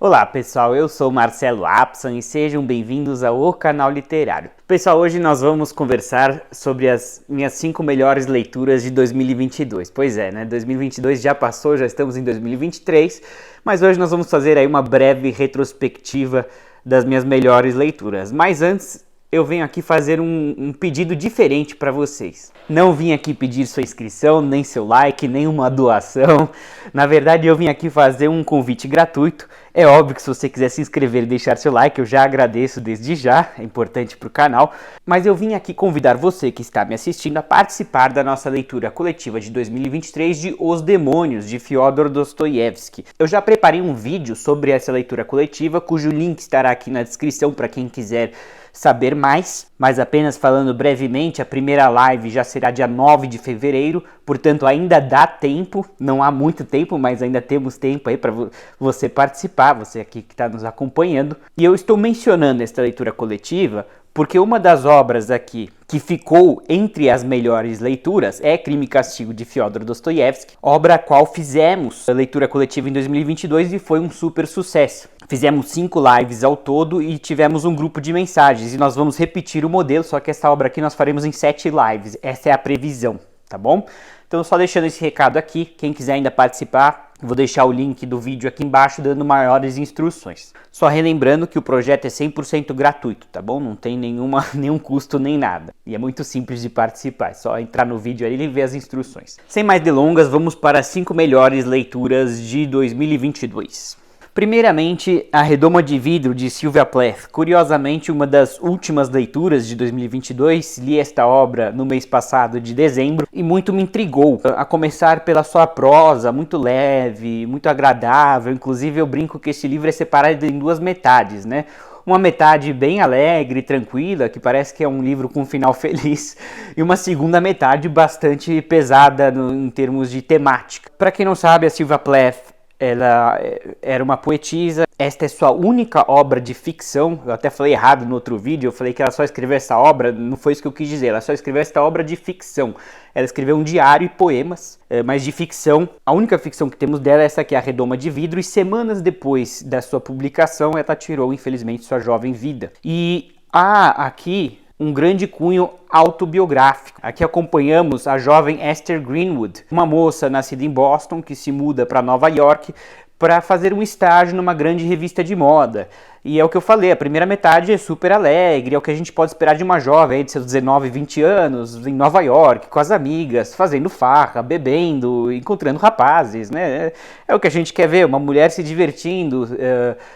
Olá pessoal, eu sou Marcelo Apson e sejam bem-vindos ao Canal Literário. Pessoal, hoje nós vamos conversar sobre as minhas 5 melhores leituras de 2022. Pois é, né? 2022 já passou, já estamos em 2023, mas hoje nós vamos fazer aí uma breve retrospectiva das minhas melhores leituras. Mas antes, eu venho aqui fazer um pedido diferente para vocês. Não vim aqui pedir sua inscrição, nem seu like, nem uma doação. Na verdade, eu vim aqui fazer um convite gratuito. É óbvio que se você quiser se inscrever e deixar seu like, eu já agradeço desde já, é importante para o canal. Mas eu vim aqui convidar você que está me assistindo a participar da nossa leitura coletiva de 2023 de Os Demônios, de Fyodor Dostoiévski. Eu já preparei um vídeo sobre essa leitura coletiva, cujo link estará aqui na descrição para quem quiser saber mais, mas apenas falando brevemente, a primeira live já será dia 9 de fevereiro, portanto ainda dá tempo, não há muito tempo, mas ainda temos tempo aí para você participar, você aqui que está nos acompanhando. E eu estou mencionando esta leitura coletiva porque uma das obras aqui que ficou entre as melhores leituras é Crime e Castigo, de Fyodor Dostoiévski, obra a qual fizemos a leitura coletiva em 2022 e foi um super sucesso. Fizemos 5 lives ao todo e tivemos um grupo de mensagens, e nós vamos repetir o modelo, só que essa obra aqui nós faremos em 7 lives, essa é a previsão, tá bom? Então só deixando esse recado aqui, quem quiser ainda participar, vou deixar o link do vídeo aqui embaixo dando maiores instruções. Só relembrando que o projeto é 100% gratuito, tá bom? Não tem nenhum custo nem nada. E é muito simples de participar, é só entrar no vídeo aí e ver as instruções. Sem mais delongas, vamos para as 5 melhores leituras de 2022. Primeiramente, A Redoma de Vidro, de Sylvia Plath. Curiosamente, uma das últimas leituras de 2022, li esta obra no mês passado de dezembro e muito me intrigou, a começar pela sua prosa, muito leve, muito agradável. Inclusive eu brinco que este livro é separado em 2 metades, né? Uma metade bem alegre, tranquila, que parece que é um livro com um final feliz, e uma segunda metade bastante pesada em termos de temática. Para quem não sabe, a Sylvia Plath, ela era uma poetisa, esta é sua única obra de ficção. Eu até falei errado no outro vídeo, eu falei que ela só escreveu essa obra, não foi isso que eu quis dizer, ela só escreveu esta obra de ficção. Ela escreveu um diário e poemas, mas de ficção. A única ficção que temos dela é essa aqui, A Redoma de Vidro, e semanas depois da sua publicação, ela tirou, infelizmente, sua jovem vida. E há aqui um grande cunho autobiográfico. Aqui acompanhamos a jovem Esther Greenwood, uma moça nascida em Boston que se muda para Nova York para fazer um estágio numa grande revista de moda. E é o que eu falei, a primeira metade é super alegre, é o que a gente pode esperar de uma jovem de seus 19, 20 anos, em Nova York, com as amigas, fazendo farra, bebendo, encontrando rapazes, né? É o que a gente quer ver, uma mulher se divertindo,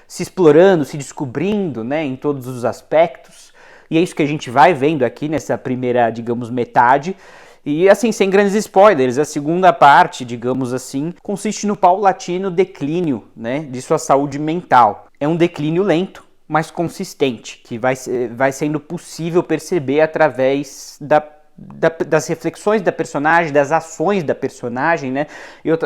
se explorando, se descobrindo, né, em todos os aspectos. E é isso que a gente vai vendo aqui nessa primeira, digamos, metade. E assim, sem grandes spoilers, a segunda parte, digamos assim, consiste no paulatino declínio, né, de sua saúde mental. É um declínio lento, mas consistente, que vai sendo possível perceber através das reflexões da personagem, das ações da personagem, né?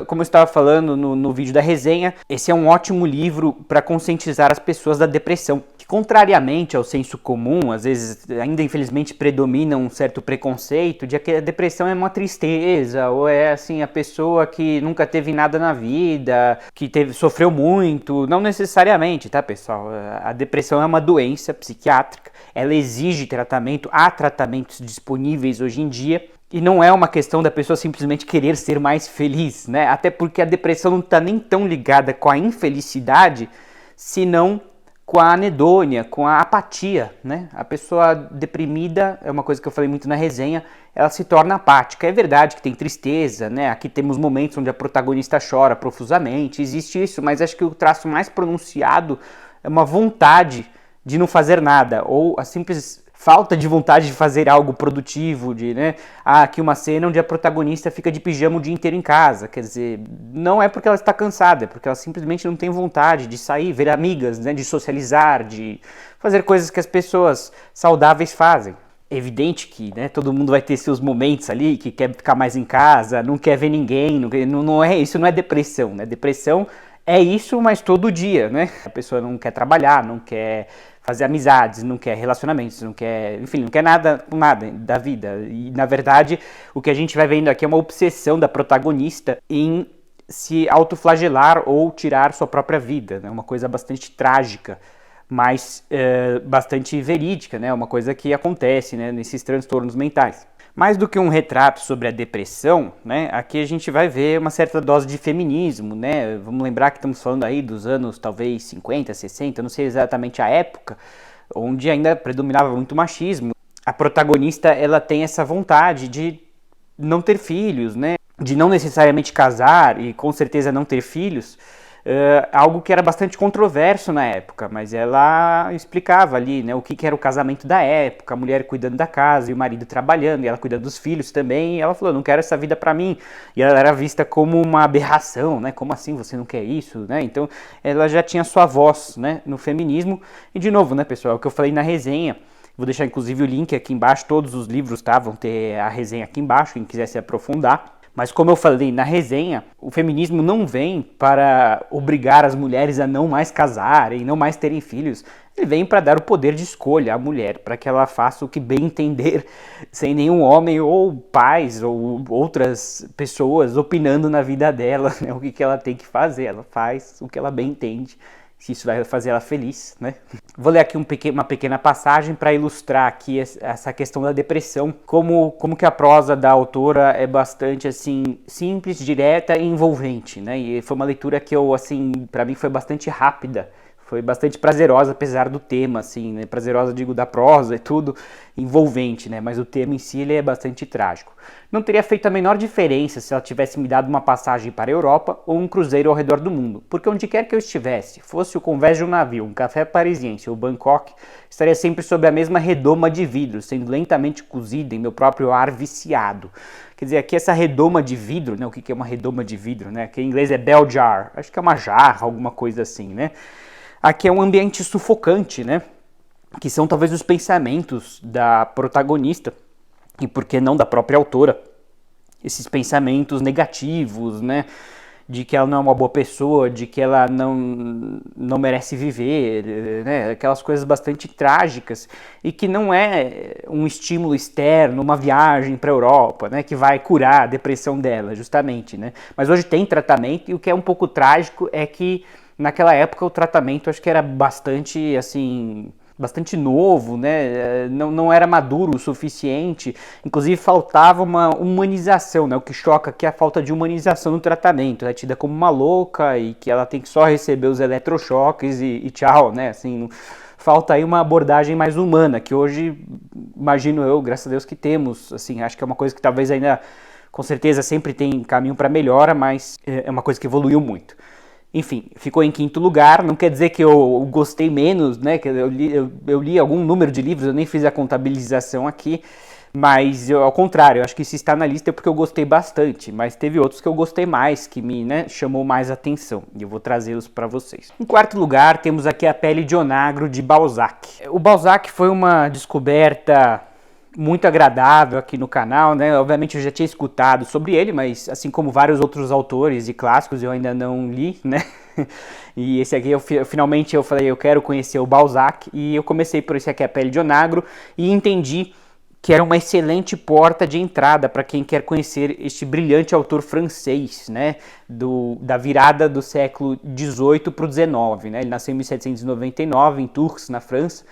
Como eu estava falando no vídeo da resenha, esse é um ótimo livro para conscientizar as pessoas da depressão, que contrariamente ao senso comum, às vezes ainda infelizmente predomina um certo preconceito de que a depressão é uma tristeza, ou é assim a pessoa que nunca teve nada na vida, que sofreu muito. Não necessariamente, tá, pessoal? A depressão é uma doença psiquiátrica, ela exige tratamento, há tratamentos disponíveis hoje em dia, e não é uma questão da pessoa simplesmente querer ser mais feliz, né? Até porque a depressão não está nem tão ligada com a infelicidade, senão com a anedônia, com a apatia, né? A pessoa deprimida, é uma coisa que eu falei muito na resenha, ela se torna apática. É verdade que tem tristeza, né? Aqui temos momentos onde a protagonista chora profusamente, existe isso, mas acho que o traço mais pronunciado é uma vontade de não fazer nada, ou a simples falta de vontade de fazer algo produtivo, né? Aqui uma cena onde a protagonista fica de pijama o dia inteiro em casa, quer dizer, não é porque ela está cansada, é porque ela simplesmente não tem vontade de sair, ver amigas, né? De socializar, de fazer coisas que as pessoas saudáveis fazem. É evidente que, né, todo mundo vai ter seus momentos ali, que quer ficar mais em casa, não quer ver ninguém, isso não é depressão, né? Depressão é isso, mas todo dia, né? A pessoa não quer trabalhar, não quer fazer amizades, não quer relacionamentos, não quer, enfim, não quer nada com nada da vida. E, na verdade, o que a gente vai vendo aqui é uma obsessão da protagonista em se autoflagelar ou tirar sua própria vida, né? Uma coisa bastante trágica, mas bastante verídica, né? Uma coisa que acontece, né, nesses transtornos mentais. Mais do que um retrato sobre a depressão, né, aqui a gente vai ver uma certa dose de feminismo, né? Vamos lembrar que estamos falando aí dos anos talvez 50, 60, não sei exatamente a época, onde ainda predominava muito machismo. A protagonista, ela tem essa vontade de não ter filhos, né? De não necessariamente casar e com certeza não ter filhos, algo que era bastante controverso na época, mas ela explicava ali, né, o que era o casamento da época, a mulher cuidando da casa e o marido trabalhando, e ela cuidando dos filhos também, e ela falou, não quero essa vida pra mim, e ela era vista como uma aberração, né, como assim você não quer isso, né, então ela já tinha sua voz, né, no feminismo, e de novo, né, pessoal, é o que eu falei na resenha, vou deixar inclusive o link aqui embaixo, todos os livros, tá, vão ter a resenha aqui embaixo, quem quiser se aprofundar. Mas como eu falei na resenha, o feminismo não vem para obrigar as mulheres a não mais casarem, não mais terem filhos. Ele vem para dar o poder de escolha à mulher, para que ela faça o que bem entender, sem nenhum homem ou pais ou outras pessoas opinando na vida dela, né, o que ela tem que fazer. Ela faz o que ela bem entende, se isso vai fazer ela feliz, né? Vou ler aqui uma pequena passagem para ilustrar aqui essa questão da depressão, como que a prosa da autora é bastante assim simples, direta e envolvente, né? E foi uma leitura que para mim foi bastante rápida. Foi bastante prazerosa, apesar do tema, assim, né? Prazerosa, digo, da prosa e tudo, envolvente, né? Mas o tema em si, ele é bastante trágico. Não teria feito a menor diferença se ela tivesse me dado uma passagem para a Europa ou um cruzeiro ao redor do mundo, porque onde quer que eu estivesse, fosse o convés de um navio, um café parisiense ou Bangkok, estaria sempre sob a mesma redoma de vidro, sendo lentamente cozida em meu próprio ar viciado. Quer dizer, aqui essa redoma de vidro, né? O que é uma redoma de vidro, né? Que em inglês é bell jar, acho que é uma jarra, alguma coisa assim, né? Aqui é um ambiente sufocante, né? Que são talvez os pensamentos da protagonista, e por que não da própria autora. Esses pensamentos negativos, né? De que ela não é uma boa pessoa, de que ela não merece viver, né? Aquelas coisas bastante trágicas, e que não é um estímulo externo, uma viagem para a Europa, né? Que vai curar a depressão dela, justamente, né? Mas hoje tem tratamento, e o que é um pouco trágico é que naquela época o tratamento acho que era bastante, assim, bastante novo, né? Não era maduro o suficiente, inclusive faltava uma humanização, né? O que choca aqui é a falta de humanização no tratamento, ela é tida como uma louca e que ela tem que só receber os eletrochoques e tchau, né? Assim, falta aí uma abordagem mais humana, que hoje, imagino eu, graças a Deus que temos, assim, acho que é uma coisa que talvez ainda, com certeza, sempre tem caminho para melhora, mas é uma coisa que evoluiu muito. Enfim, ficou em quinto lugar, não quer dizer que eu gostei menos, né? Que eu li algum número de livros, eu nem fiz a contabilização aqui, mas ao contrário, eu acho que se está na lista é porque eu gostei bastante, mas teve outros que eu gostei mais, que me, né, chamou mais atenção, e eu vou trazê-los para vocês. Em quarto lugar, temos aqui A Pele de Onagro, de Balzac. O Balzac foi uma descoberta muito agradável aqui no canal, né? Obviamente eu já tinha escutado sobre ele, mas assim como vários outros autores e clássicos eu ainda não li, né? E esse aqui finalmente eu falei, eu quero conhecer o Balzac, e eu comecei por esse aqui, A Pele de Onagro, e entendi que era uma excelente porta de entrada para quem quer conhecer este brilhante autor francês, né? Da virada do século XVIII para o XIX, né? Ele nasceu em 1799 em Tours, na França.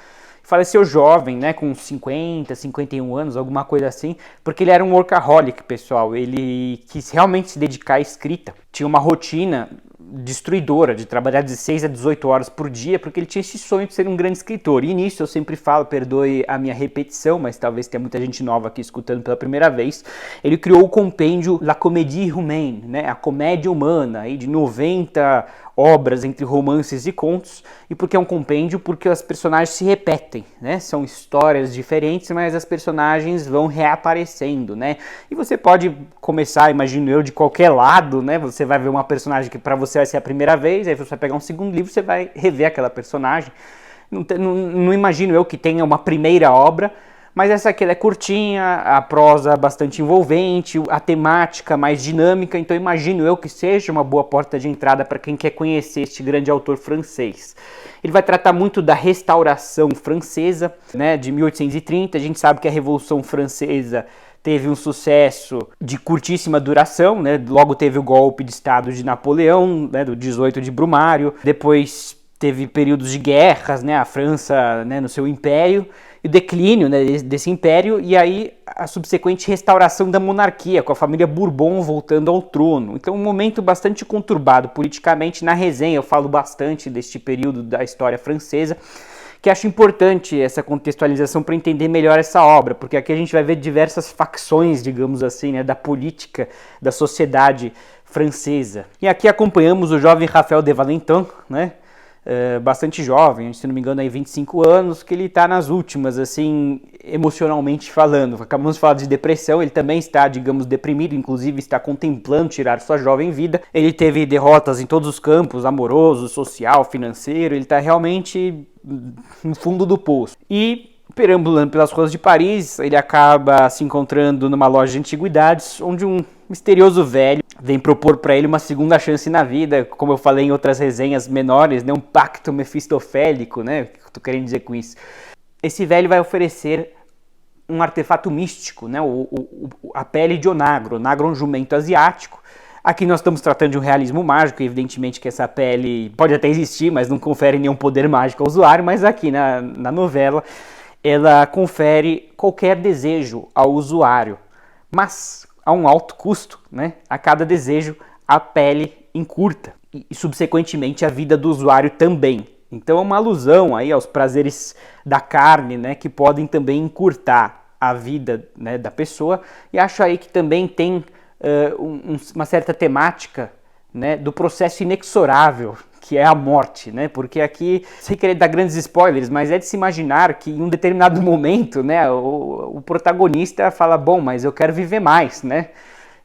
Faleceu jovem, né, com 50, 51 anos, alguma coisa assim, porque ele era um workaholic, pessoal. Ele quis realmente se dedicar à escrita. Tinha uma rotina destruidora de trabalhar 16 a 18 horas por dia, porque ele tinha esse sonho de ser um grande escritor. E nisso eu sempre falo, perdoe a minha repetição, mas talvez tenha muita gente nova aqui escutando pela primeira vez, ele criou o compêndio La Comédie Humaine, né, a comédia humana, aí de 90 obras entre romances e contos. E por que é um compêndio? Porque as personagens se repetem, né? São histórias diferentes, mas as personagens vão reaparecendo, né? E você pode começar, imagino eu, de qualquer lado, né? Você vai ver uma personagem que para você vai ser a primeira vez, aí você vai pegar um segundo livro, você vai rever aquela personagem. Não imagino eu que tenha uma primeira obra, mas essa aqui ela é curtinha, a prosa bastante envolvente, a temática mais dinâmica, então imagino eu que seja uma boa porta de entrada para quem quer conhecer este grande autor francês. Ele vai tratar muito da restauração francesa, né, de 1830, a gente sabe que a Revolução Francesa teve um sucesso de curtíssima duração, né? Logo teve o golpe de Estado de Napoleão, né, do 18 de Brumário, depois teve períodos de guerras, né, a França, né, no seu império, e o declínio, né, desse império, e aí a subsequente restauração da monarquia, com a família Bourbon voltando ao trono. Então um momento bastante conturbado politicamente. Na resenha eu falo bastante deste período da história francesa, que acho importante essa contextualização para entender melhor essa obra, porque aqui a gente vai ver diversas facções, digamos assim, né, da política, da sociedade francesa. E aqui acompanhamos o jovem Raphael de Valentin, né, bastante jovem, se não me engano aí 25 anos, que ele está nas últimas, assim, emocionalmente falando. Acabamos de falar de depressão, ele também está, digamos, deprimido, inclusive está contemplando tirar sua jovem vida. Ele teve derrotas em todos os campos, amoroso, social, financeiro, ele está realmente no fundo do poço. E perambulando pelas ruas de Paris, ele acaba se encontrando numa loja de antiguidades, onde um misterioso velho vem propor para ele uma segunda chance na vida, como eu falei em outras resenhas menores, né, um pacto mefistofélico, né, o que eu tô querendo dizer com isso? Esse velho vai oferecer um artefato místico, né, a pele de Onagro. Onagro é um jumento asiático. Aqui nós estamos tratando de um realismo mágico, evidentemente que essa pele pode até existir, mas não confere nenhum poder mágico ao usuário, mas aqui na novela ela confere qualquer desejo ao usuário, mas a um alto custo, né? A cada desejo a pele encurta e subsequentemente a vida do usuário também. Então é uma alusão aí aos prazeres da carne, né, que podem também encurtar a vida, né, da pessoa. E acho aí que também tem uma certa temática, né, do processo inexorável que é a morte, né? Porque aqui, sem querer dar grandes spoilers, mas é de se imaginar que em um determinado momento, né, o protagonista fala, bom, mas eu quero viver mais, né?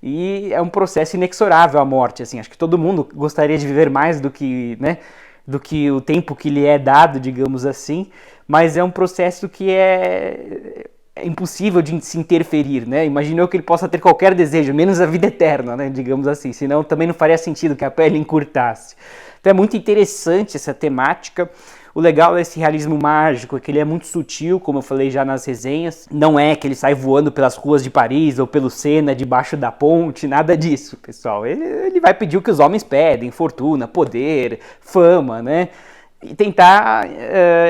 E é um processo inexorável a morte, assim, acho que todo mundo gostaria de viver mais do que, né, do que o tempo que lhe é dado, digamos assim, mas é um processo que é impossível de se interferir, né? Imaginou que ele possa ter qualquer desejo, menos a vida eterna, né, digamos assim, senão também não faria sentido que a pele encurtasse. Então é muito interessante essa temática. O legal desse realismo mágico é que ele é muito sutil, como eu falei já nas resenhas. Não é que ele sai voando pelas ruas de Paris ou pelo Sena debaixo da ponte, nada disso, pessoal. Ele vai pedir o que os homens pedem, fortuna, poder, fama, né? E tentar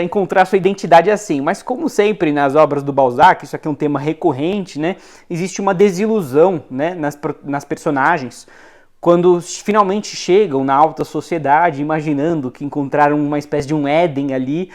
encontrar sua identidade assim. Mas como sempre nas obras do Balzac, isso aqui é um tema recorrente, né? Existe uma desilusão, né, nas personagens, quando finalmente chegam na alta sociedade, imaginando que encontraram uma espécie de um Éden ali,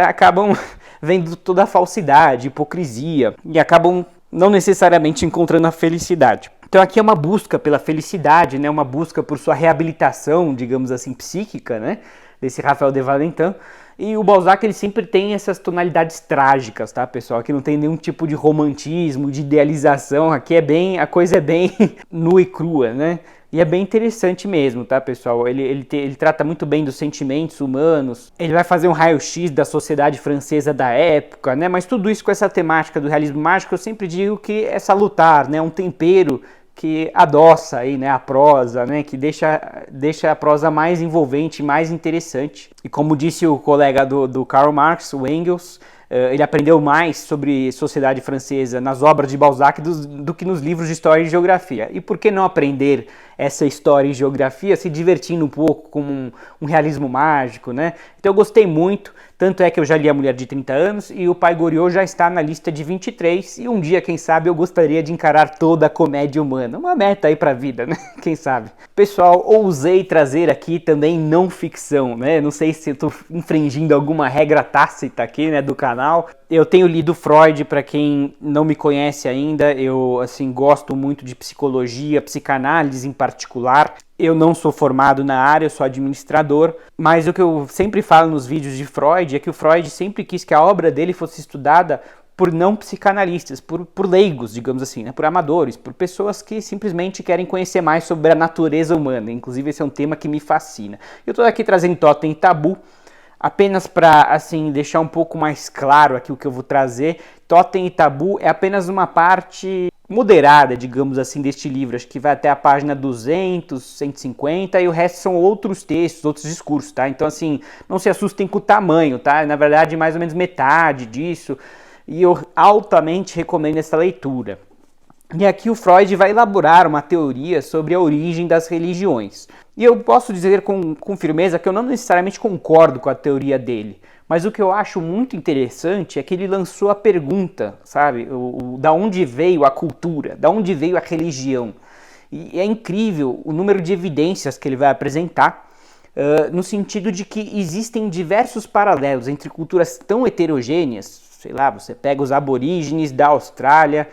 acabam vendo toda a falsidade, hipocrisia, e acabam não necessariamente encontrando a felicidade. Então aqui é uma busca pela felicidade, né, uma busca por sua reabilitação, digamos assim, psíquica, né, desse Raphael de Valentin. E o Balzac, ele sempre tem essas tonalidades trágicas, tá, pessoal? Aqui não tem nenhum tipo de romantismo, de idealização, aqui a coisa é bem nua e crua, né? E é bem interessante mesmo, tá, pessoal? Ele trata muito bem dos sentimentos humanos, ele vai fazer um raio-x da sociedade francesa da época, né? Mas tudo isso com essa temática do realismo mágico, eu sempre digo que é salutar, né? Um tempero que adoça aí, né, a prosa, né, que deixa a prosa mais envolvente, mais interessante. E como disse o colega do Karl Marx, o Engels, ele aprendeu mais sobre sociedade francesa nas obras de Balzac do que nos livros de história e geografia. E por que não aprender essa história e geografia se divertindo um pouco com um realismo mágico, né? Então eu gostei muito, tanto é que eu já li A Mulher de 30 Anos e o Pai Goriot já está na lista de 23 e um dia, quem sabe, eu gostaria de encarar toda a comédia humana. Uma meta aí pra vida, né? Quem sabe? Pessoal, ousei trazer aqui também não ficção, né? Não sei se eu tô infringindo alguma regra tácita aqui, né, do canal. Eu tenho lido Freud, para quem não me conhece ainda, eu assim gosto muito de psicologia, psicanálise em particular. Eu não sou formado na área, eu sou administrador, mas o que eu sempre falo nos vídeos de Freud é que o Freud sempre quis que a obra dele fosse estudada por não psicanalistas, por leigos, digamos assim, né? Por amadores, por pessoas que simplesmente querem conhecer mais sobre a natureza humana. Inclusive esse é um tema que me fascina. Eu estou aqui trazendo Totem e Tabu, apenas para assim deixar um pouco mais claro aqui o que eu vou trazer. Totem e Tabu é apenas uma parte moderada, digamos assim, deste livro. Acho que vai até a página 200, 150 e o resto são outros textos, outros discursos, tá? Então assim, não se assustem com o tamanho, tá? Na verdade, mais ou menos metade disso. E eu altamente recomendo essa leitura. E aqui o Freud vai elaborar uma teoria sobre a origem das religiões. E eu posso dizer com firmeza que eu não necessariamente concordo com a teoria dele, mas o que eu acho muito interessante é que ele lançou a pergunta, sabe, da onde veio a cultura, da onde veio a religião. E é incrível o número de evidências que ele vai apresentar, no sentido de que existem diversos paralelos entre culturas tão heterogêneas, sei lá, você pega os aborígenes da Austrália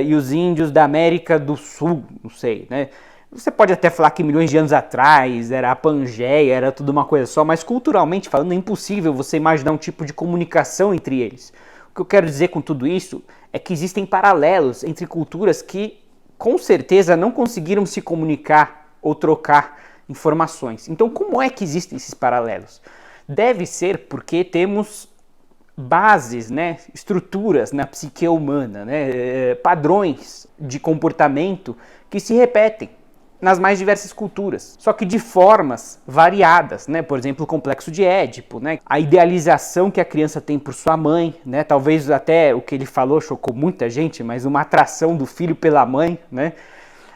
e os índios da América do Sul, não sei, né? Você pode até falar que milhões de anos atrás era a Pangeia, era tudo uma coisa só, mas culturalmente falando é impossível você imaginar um tipo de comunicação entre eles. O que eu quero dizer com tudo isso é que existem paralelos entre culturas que com certeza não conseguiram se comunicar ou trocar informações. Então como é que existem esses paralelos? Deve ser porque temos bases, né, estruturas na psique humana, né, padrões de comportamento que se repetem nas mais diversas culturas, só que de formas variadas, né? Por exemplo, o complexo de Édipo, né? A idealização que a criança tem por sua mãe, né? Talvez até o que ele falou chocou muita gente, mas uma atração do filho pela mãe, né?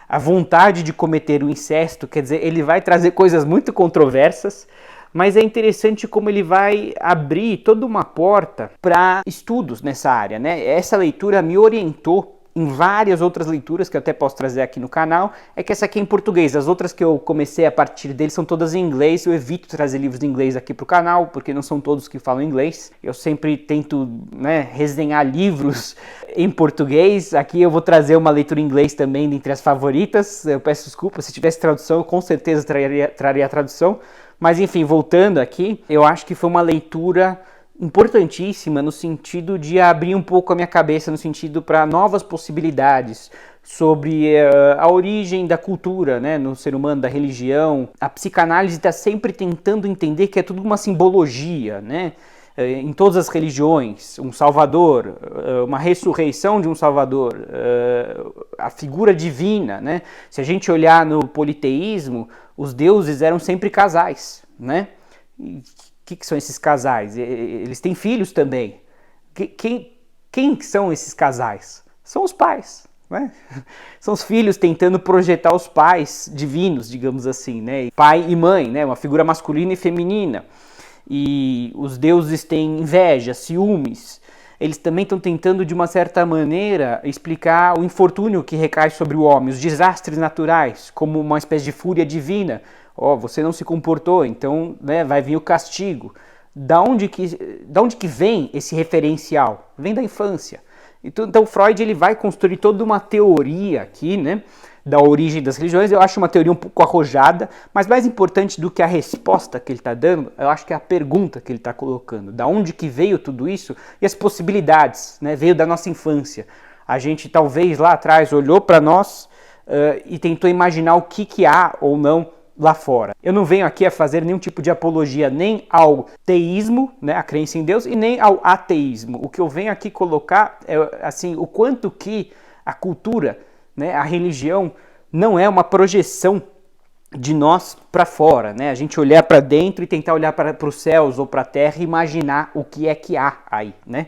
A vontade de cometer o incesto, quer dizer, ele vai trazer coisas muito controversas, mas é interessante como ele vai abrir toda uma porta para estudos nessa área, né? Essa leitura me orientou em várias outras leituras que eu até posso trazer aqui no canal, é que essa aqui é em português. As outras que eu comecei a partir dele são todas em inglês. Eu evito trazer livros em inglês aqui pro canal, porque não são todos que falam inglês. Eu sempre tento, né, resenhar livros em português. Aqui eu vou trazer uma leitura em inglês também dentre as favoritas. Eu peço desculpa, se tivesse tradução eu com certeza traria a tradução. Mas enfim, voltando aqui, eu acho que foi uma leitura importantíssima no sentido de abrir um pouco a minha cabeça no sentido para novas possibilidades sobre a origem da cultura, né, no ser humano, da religião. A psicanálise está sempre tentando entender que é tudo uma simbologia, né, em todas as religiões, um salvador, uma ressurreição de um salvador, a figura divina, né. Se a gente olhar no politeísmo, os deuses eram sempre casais, né. O que são esses casais? Eles têm filhos também. Quem são esses casais? São os pais, né? São os filhos tentando projetar os pais divinos, digamos assim, né? Pai e mãe, né? Uma figura masculina e feminina. E os deuses têm inveja, ciúmes. Eles também estão tentando, de uma certa maneira, explicar o infortúnio que recai sobre o homem, os desastres naturais, como uma espécie de fúria divina. Você não se comportou, então, né, vai vir o castigo. Da onde que vem esse referencial? Vem da infância. Então Freud ele vai construir toda uma teoria aqui, né, da origem das religiões. Eu acho uma teoria um pouco arrojada, mas mais importante do que a resposta que ele está dando, eu acho que é a pergunta que ele está colocando. Da onde que veio tudo isso e as possibilidades, né, veio da nossa infância. A gente talvez lá atrás olhou para nós e tentou imaginar o que há ou não lá fora. Eu não venho aqui a fazer nenhum tipo de apologia nem ao teísmo, né, a crença em Deus, e nem ao ateísmo. O que eu venho aqui colocar é assim, o quanto que a cultura, né, a religião não é uma projeção de nós para fora, né? A gente olhar para dentro e tentar olhar para os céus ou para a terra e imaginar o que é que há aí, né?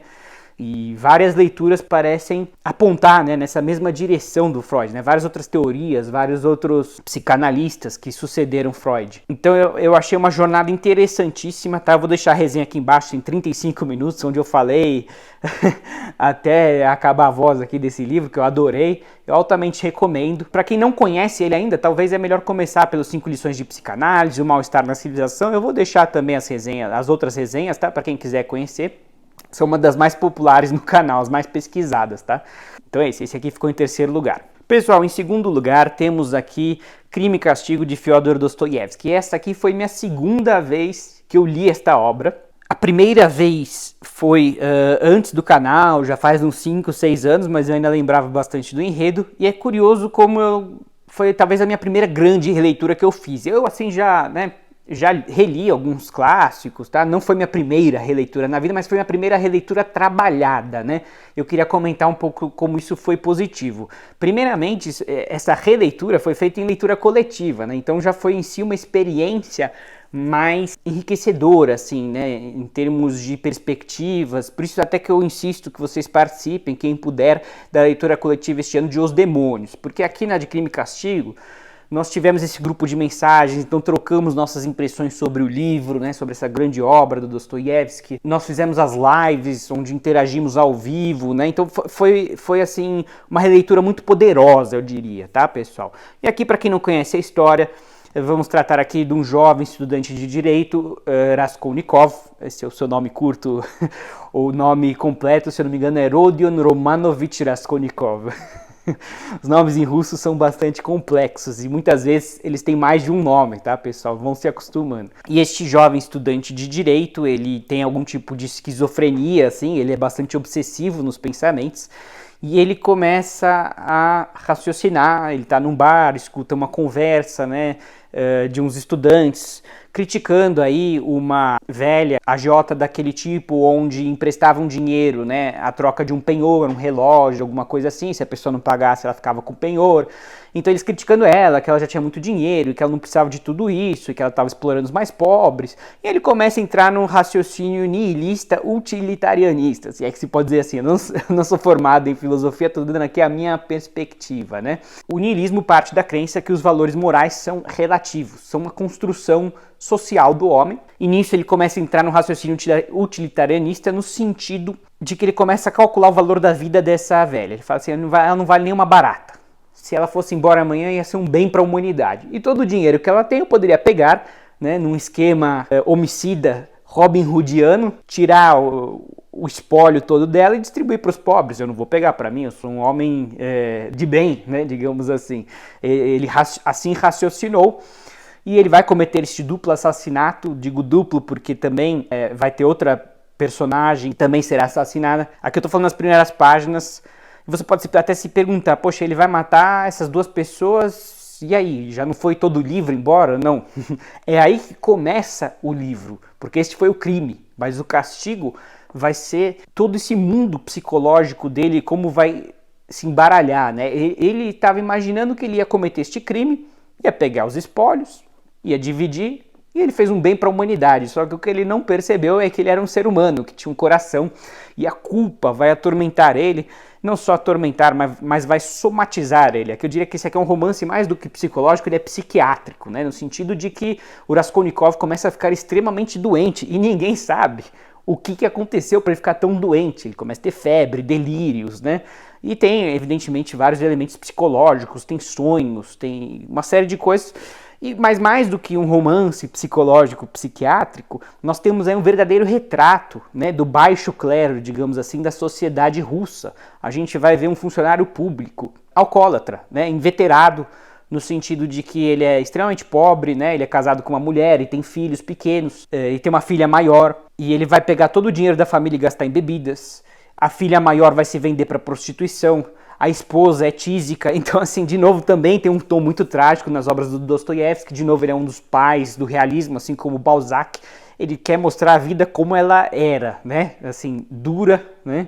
E várias leituras parecem apontar, né, nessa mesma direção do Freud, né? Várias outras teorias, vários outros psicanalistas que sucederam Freud. Então eu achei uma jornada interessantíssima, tá? Eu vou deixar a resenha aqui embaixo em 35 minutos, onde eu falei até acabar a voz aqui desse livro, que eu adorei. Eu altamente recomendo. Para quem não conhece ele ainda, talvez é melhor começar pelos 5 lições de psicanálise, o mal-estar na civilização. Eu vou deixar também as outras resenhas, tá? Para quem quiser conhecer. São uma das mais populares no canal, as mais pesquisadas, tá? Então é esse aqui ficou em terceiro lugar. Pessoal, em segundo lugar temos aqui Crime e Castigo de Fyodor Dostoiévski. Essa aqui foi minha segunda vez que eu li esta obra. A primeira vez foi antes do canal, já faz uns 5, 6 anos, mas eu ainda lembrava bastante do enredo. E é curioso como foi talvez a minha primeira grande releitura que eu fiz. Eu assim já reli alguns clássicos, tá? Não foi minha primeira releitura na vida, mas foi minha primeira releitura trabalhada, né? Eu queria comentar um pouco como isso foi positivo. Primeiramente, essa releitura foi feita em leitura coletiva, né? Então já foi em si uma experiência mais enriquecedora, assim, né, em termos de perspectivas. Por isso até que eu insisto que vocês participem, quem puder, da leitura coletiva este ano de Os Demônios, porque aqui na De Crime e Castigo nós tivemos esse grupo de mensagens, então trocamos nossas impressões sobre o livro, né, sobre essa grande obra do Dostoiévski. Nós fizemos as lives onde interagimos ao vivo, né, então foi assim, uma releitura muito poderosa, eu diria, tá, pessoal? E aqui, para quem não conhece a história, vamos tratar aqui de um jovem estudante de direito, Raskolnikov, esse é o seu nome curto, o nome completo, se eu não me engano, é Rodion Romanovich Raskolnikov. Os nomes em russo são bastante complexos e muitas vezes eles têm mais de um nome, tá, pessoal? Vão se acostumando. E este jovem estudante de direito, ele tem algum tipo de esquizofrenia, assim, ele é bastante obsessivo nos pensamentos e ele começa a raciocinar. Ele tá num bar, escuta uma conversa, né, de uns estudantes criticando aí uma velha agiota daquele tipo, onde emprestavam dinheiro, né, a troca de um penhor, um relógio, alguma coisa assim. Se a pessoa não pagasse, ela ficava com o penhor. Então eles criticando ela, que ela já tinha muito dinheiro, e que ela não precisava de tudo isso, e que ela estava explorando os mais pobres. E ele começa a entrar num raciocínio nihilista, utilitarianista, se é que se pode dizer assim. Eu não sou formado em filosofia, estou dando aqui a minha perspectiva, né? O nihilismo parte da crença que os valores morais são relativos, são uma construção social do homem, e nisso ele começa a entrar no raciocínio utilitarianista no sentido de que ele começa a calcular o valor da vida dessa velha. Ele fala assim, ela não vale nenhuma barata. Se ela fosse embora amanhã, ia ser um bem para a humanidade. E todo o dinheiro que ela tem, eu poderia pegar, né, num esquema homicida Robin Hoodiano, tirar o espólio todo dela e distribuir para os pobres. Eu não vou pegar para mim, eu sou um homem de bem, né, digamos assim. Ele assim raciocinou. E ele vai cometer este duplo assassinato. Digo duplo porque também vai ter outra personagem que também será assassinada. Aqui eu estou falando nas primeiras páginas. Você pode até se perguntar, poxa, ele vai matar essas duas pessoas, e aí? Já não foi todo o livro embora? Não. É aí que começa o livro, porque este foi o crime, mas o castigo vai ser todo esse mundo psicológico dele, como vai se embaralhar, né? Ele estava imaginando que ele ia cometer este crime, ia pegar os espólios, ia dividir, e ele fez um bem para a humanidade. Só que o que ele não percebeu é que ele era um ser humano, que tinha um coração, e a culpa vai atormentar ele, não só atormentar, mas vai somatizar ele. Aqui eu diria que esse aqui é um romance mais do que psicológico, ele é psiquiátrico, né? No sentido de que o Raskolnikov começa a ficar extremamente doente, e ninguém sabe o que aconteceu para ele ficar tão doente. Ele começa a ter febre, delírios, né? E tem, evidentemente, vários elementos psicológicos, tem sonhos, tem uma série de coisas. Mas mais do que um romance psicológico, psiquiátrico, nós temos aí um verdadeiro retrato, né, do baixo clero, digamos assim, da sociedade russa. A gente vai ver um funcionário público alcoólatra, né, inveterado, no sentido de que ele é extremamente pobre, né, ele é casado com uma mulher e tem filhos pequenos, e tem uma filha maior, e ele vai pegar todo o dinheiro da família e gastar em bebidas. A filha maior vai se vender para prostituição. A esposa é tísica, então assim, de novo, também tem um tom muito trágico nas obras do Dostoiévski. De novo, ele é um dos pais do realismo, assim como Balzac. Ele quer mostrar a vida como ela era, né, assim, dura, né,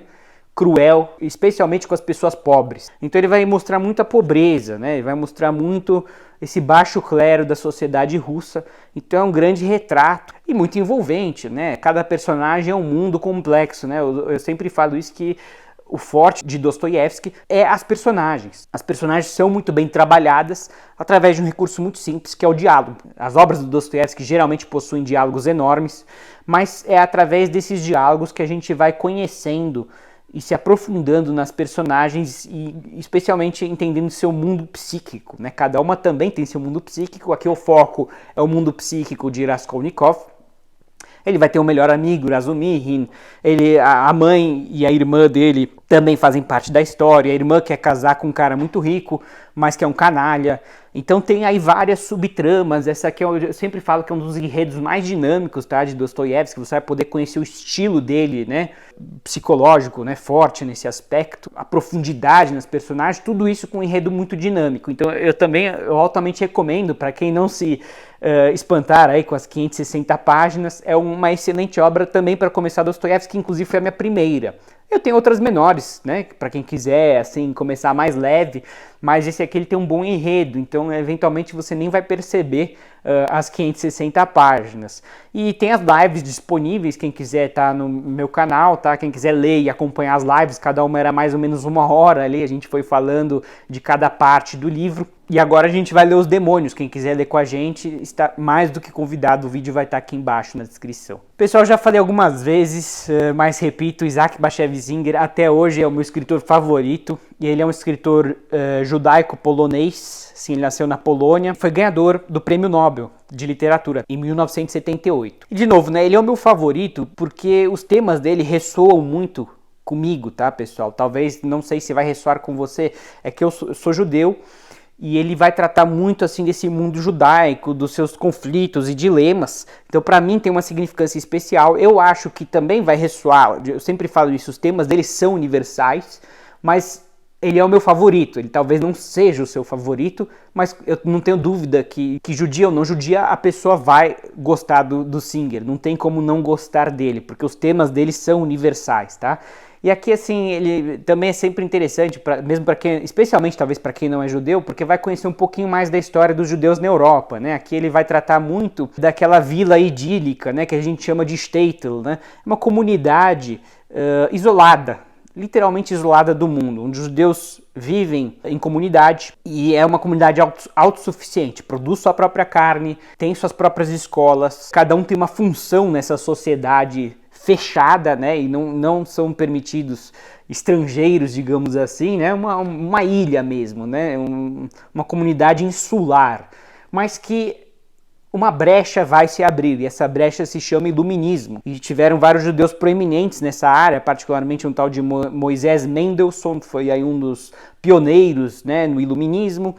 cruel, especialmente com as pessoas pobres. Então ele vai mostrar muita pobreza, né, ele vai mostrar muito esse baixo clero da sociedade russa. Então é um grande retrato e muito envolvente, né, cada personagem é um mundo complexo, né, eu sempre falo isso, que o forte de Dostoiévski é as personagens. As personagens são muito bem trabalhadas através de um recurso muito simples, que é o diálogo. As obras do Dostoiévski geralmente possuem diálogos enormes, mas é através desses diálogos que a gente vai conhecendo e se aprofundando nas personagens e especialmente entendendo seu mundo psíquico, né? Cada uma também tem seu mundo psíquico. Aqui o foco é o mundo psíquico de Raskolnikov. Ele vai ter um melhor amigo, Razumihin, a mãe e a irmã dele também fazem parte da história. A irmã quer casar com um cara muito rico, mas que é um canalha. Então tem aí várias subtramas. Essa aqui eu sempre falo que é um dos enredos mais dinâmicos, tá, de Dostoiévski. Você vai poder conhecer o estilo dele, né, psicológico, né, forte nesse aspecto, a profundidade nas personagens, tudo isso com um enredo muito dinâmico. Então eu altamente recomendo, para quem não se espantar aí com as 560 páginas, é uma excelente obra também para começar Dostoiévski, que inclusive foi a minha primeira. Eu tenho outras menores, né, para quem quiser assim começar mais leve, mas esse aqui ele tem um bom enredo, então eventualmente você nem vai perceber as 560 páginas. E tem as lives disponíveis, quem quiser tá no meu canal, tá? Quem quiser ler e acompanhar as lives, cada uma era mais ou menos 1 hora ali, a gente foi falando de cada parte do livro. E agora a gente vai ler os demônios, quem quiser ler com a gente está mais do que convidado, o vídeo vai estar aqui embaixo na descrição. Pessoal, já falei algumas vezes, mas repito, Isaac Bashevis Singer até hoje é o meu escritor favorito, e ele é um escritor judaico-polonês, sim, ele nasceu na Polônia, foi ganhador do Prêmio Nobel de Literatura em 1978. E de novo, né, ele é o meu favorito porque os temas dele ressoam muito comigo, tá, pessoal? Talvez, não sei se vai ressoar com você, é que eu sou judeu, e ele vai tratar muito assim desse mundo judaico, dos seus conflitos e dilemas. Então, para mim, tem uma significância especial. Eu acho que também vai ressoar, eu sempre falo isso, os temas dele são universais, mas ele é o meu favorito. Ele talvez não seja o seu favorito, mas eu não tenho dúvida que judia ou não judia, a pessoa vai gostar do Singer. Não tem como não gostar dele, porque os temas dele são universais, tá? E aqui, assim, ele também é sempre interessante, mesmo para quem, especialmente talvez para quem não é judeu, porque vai conhecer um pouquinho mais da história dos judeus na Europa, né? Aqui ele vai tratar muito daquela vila idílica, né? Que a gente chama de shtetl, né? Uma comunidade isolada, literalmente isolada do mundo, onde os judeus vivem em comunidade e é uma comunidade autossuficiente, produz sua própria carne, tem suas próprias escolas, cada um tem uma função nessa sociedade fechada, né, e não são permitidos estrangeiros, digamos assim, né, uma ilha mesmo, né, uma comunidade insular, mas que uma brecha vai se abrir, e essa brecha se chama iluminismo, e tiveram vários judeus proeminentes nessa área, particularmente um tal de Moisés Mendelssohn, que foi aí um dos pioneiros, né, no iluminismo,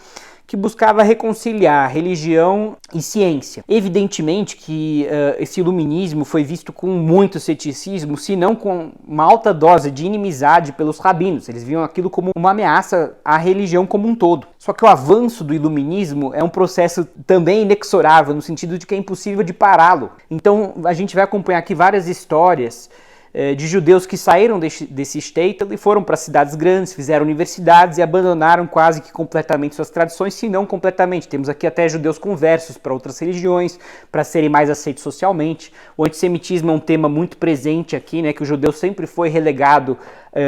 que buscava reconciliar religião e ciência. Evidentemente que esse iluminismo foi visto com muito ceticismo, se não com uma alta dose de inimizade pelos rabinos. Eles viam aquilo como uma ameaça à religião como um todo. Só que o avanço do iluminismo é um processo também inexorável, no sentido de que é impossível de pará-lo. Então a gente vai acompanhar aqui várias histórias de judeus que saíram desse shtetl e foram para cidades grandes, fizeram universidades e abandonaram quase que completamente suas tradições, se não completamente. Temos aqui até judeus conversos para outras religiões, para serem mais aceitos socialmente. O antissemitismo é um tema muito presente aqui, né, que o judeu sempre foi relegado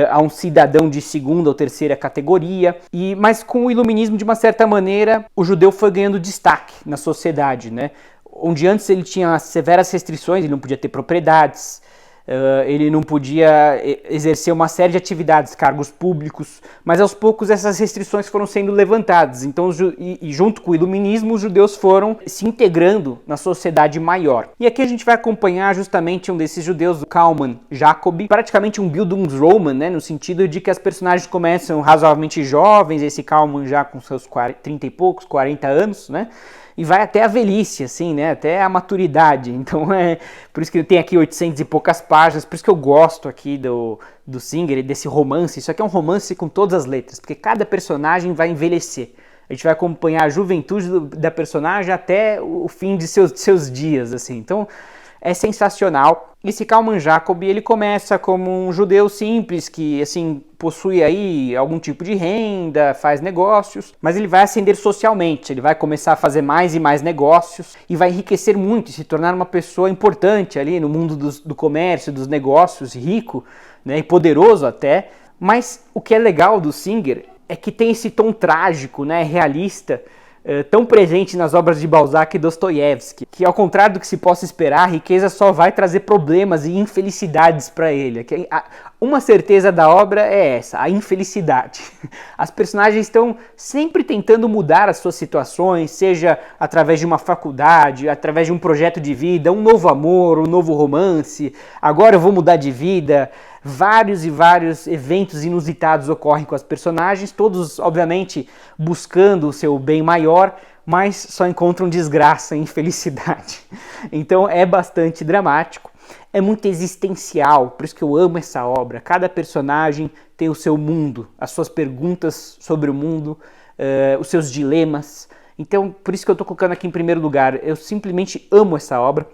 a um cidadão de segunda ou terceira categoria, mas com o iluminismo, de uma certa maneira, o judeu foi ganhando destaque na sociedade, né? Onde antes ele tinha severas restrições, ele não podia ter propriedades, ele não podia exercer uma série de atividades, cargos públicos, mas aos poucos essas restrições foram sendo levantadas. Então, junto com o iluminismo, os judeus foram se integrando na sociedade maior. E aqui a gente vai acompanhar justamente um desses judeus, Kalman Jacobi, praticamente um Bildungsroman, né, no sentido de que as personagens começam razoavelmente jovens, esse Kalman já com seus 30 e poucos, 40 anos, né? E vai até a velhice, assim, né, até a maturidade. Então é por isso que ele tem aqui 800 e poucas páginas, por isso que eu gosto aqui do Singer, desse romance. Isso aqui é um romance com todas as letras, porque cada personagem vai envelhecer. A gente vai acompanhar a juventude da personagem até o fim de seus dias, assim. Então é sensacional. Esse Kalman Jacobi, ele começa como um judeu simples, que assim possui aí algum tipo de renda, faz negócios, mas ele vai ascender socialmente, ele vai começar a fazer mais e mais negócios e vai enriquecer muito e se tornar uma pessoa importante ali no mundo do comércio, dos negócios, rico, né, e poderoso até. Mas o que é legal do Singer é que tem esse tom trágico, né, realista, tão presente nas obras de Balzac e Dostoiévski, que ao contrário do que se possa esperar, a riqueza só vai trazer problemas e infelicidades para ele. Uma certeza da obra é essa, a infelicidade. As personagens estão sempre tentando mudar as suas situações, seja através de uma faculdade, através de um projeto de vida, um novo amor, um novo romance, agora eu vou mudar de vida. Vários e vários eventos inusitados ocorrem com as personagens, todos, obviamente, buscando o seu bem maior, mas só encontram desgraça e infelicidade. Então é bastante dramático, é muito existencial, por isso que eu amo essa obra. Cada personagem tem o seu mundo, as suas perguntas sobre o mundo, os seus dilemas. Então, por isso que eu estou colocando aqui em primeiro lugar. Eu simplesmente amo essa obra.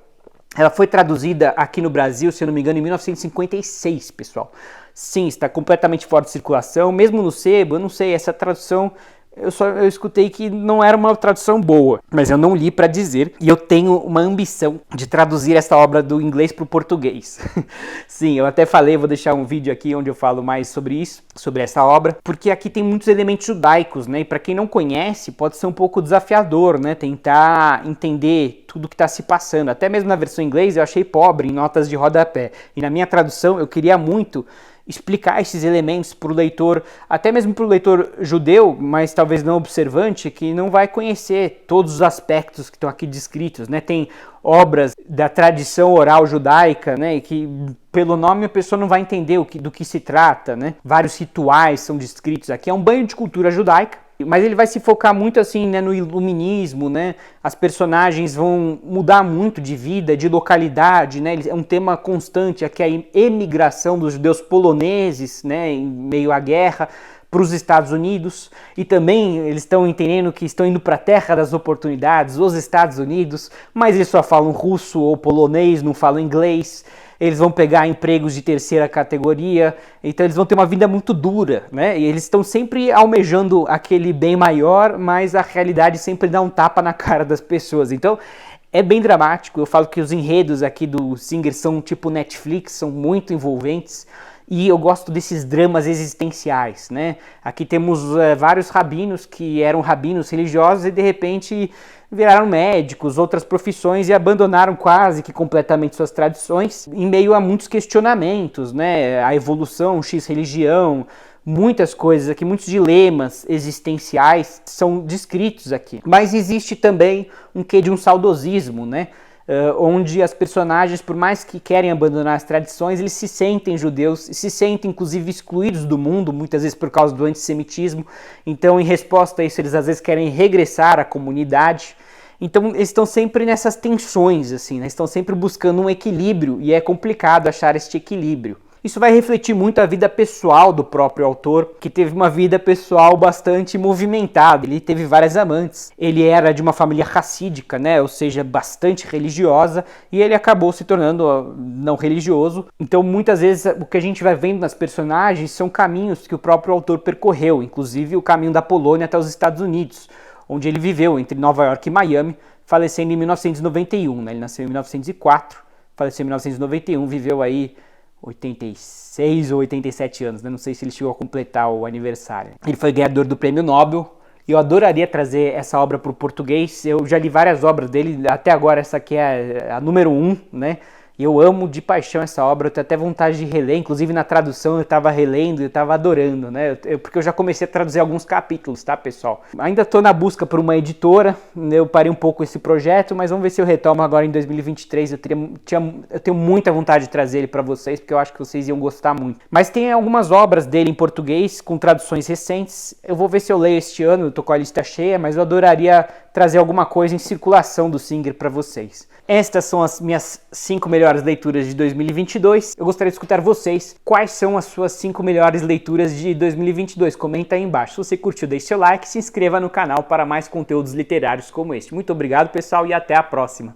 Ela foi traduzida aqui no Brasil, se eu não me engano, em 1956, pessoal. Sim, está completamente fora de circulação, mesmo no sebo, eu não sei, essa tradução eu escutei que não era uma tradução boa, mas eu não li para dizer, e eu tenho uma ambição de traduzir essa obra do inglês para o português. Sim, eu até falei, vou deixar um vídeo aqui onde eu falo mais sobre isso, sobre essa obra, porque aqui tem muitos elementos judaicos, né? E para quem não conhece, pode ser um pouco desafiador, né? Tentar entender tudo que está se passando. Até mesmo na versão em inglês eu achei pobre em notas de rodapé. E na minha tradução eu queria muito explicar esses elementos para o leitor, até mesmo para o leitor judeu, mas talvez não observante, que não vai conhecer todos os aspectos que estão aqui descritos, né? Tem obras da tradição oral judaica, né? E que pelo nome a pessoa não vai entender do que se trata, né? Vários rituais são descritos aqui, é um banho de cultura judaica. Mas ele vai se focar muito assim, né, no iluminismo, né? As personagens vão mudar muito de vida, de localidade, né? É um tema constante aqui, a emigração dos judeus poloneses, né, em meio à guerra, para os Estados Unidos, e também eles estão entendendo que estão indo para a terra das oportunidades, os Estados Unidos, mas eles só falam russo ou polonês, não falam inglês. Eles vão pegar empregos de terceira categoria, então eles vão ter uma vida muito dura, né? E eles estão sempre almejando aquele bem maior, mas a realidade sempre dá um tapa na cara das pessoas. Então é bem dramático. Eu falo que os enredos aqui do Singer são tipo Netflix, são muito envolventes. E eu gosto desses dramas existenciais, né? Aqui temos vários rabinos que eram rabinos religiosos e de repente viraram médicos, outras profissões e abandonaram quase que completamente suas tradições em meio a muitos questionamentos, né? A evolução, X religião, muitas coisas aqui, muitos dilemas existenciais são descritos aqui. Mas existe também um quê de um saudosismo, né? Onde as personagens, por mais que querem abandonar as tradições, eles se sentem judeus, se sentem inclusive excluídos do mundo, muitas vezes por causa do antissemitismo. Então, em resposta a isso, eles às vezes querem regressar à comunidade. Então, eles estão sempre nessas tensões, assim, né? Estão sempre buscando um equilíbrio, e é complicado achar este equilíbrio. Isso vai refletir muito a vida pessoal do próprio autor, que teve uma vida pessoal bastante movimentada. Ele teve várias amantes. Ele era de uma família racídica, né? Ou seja, bastante religiosa, e ele acabou se tornando não religioso. Então, muitas vezes, o que a gente vai vendo nas personagens são caminhos que o próprio autor percorreu, inclusive o caminho da Polônia até os Estados Unidos, onde ele viveu entre Nova York e Miami, falecendo em 1991. Né? Ele nasceu em 1904, faleceu em 1991, viveu aí 86 ou 87 anos, né? Não sei se ele chegou a completar o aniversário. Ele foi ganhador do Prêmio Nobel. E eu adoraria trazer essa obra para o português. Eu já li várias obras dele, até agora essa aqui é a número 1, né? E eu amo de paixão essa obra, eu tenho até vontade de reler, inclusive na tradução eu estava relendo e eu estava adorando, né? Porque eu já comecei a traduzir alguns capítulos, tá, pessoal? Ainda estou na busca por uma editora, eu parei um pouco esse projeto, mas vamos ver se eu retomo agora em 2023. Eu tenho muita vontade de trazer ele para vocês, porque eu acho que vocês iam gostar muito. Mas tem algumas obras dele em português, com traduções recentes. Eu vou ver se eu leio este ano, eu tô com a lista cheia, mas eu adoraria trazer alguma coisa em circulação do Singer para vocês. Estas são as minhas 5 melhores leituras de 2022. Eu gostaria de escutar vocês. Quais são as suas 5 melhores leituras de 2022? Comenta aí embaixo. Se você curtiu, deixe seu like e se inscreva no canal para mais conteúdos literários como este. Muito obrigado, pessoal, e até a próxima.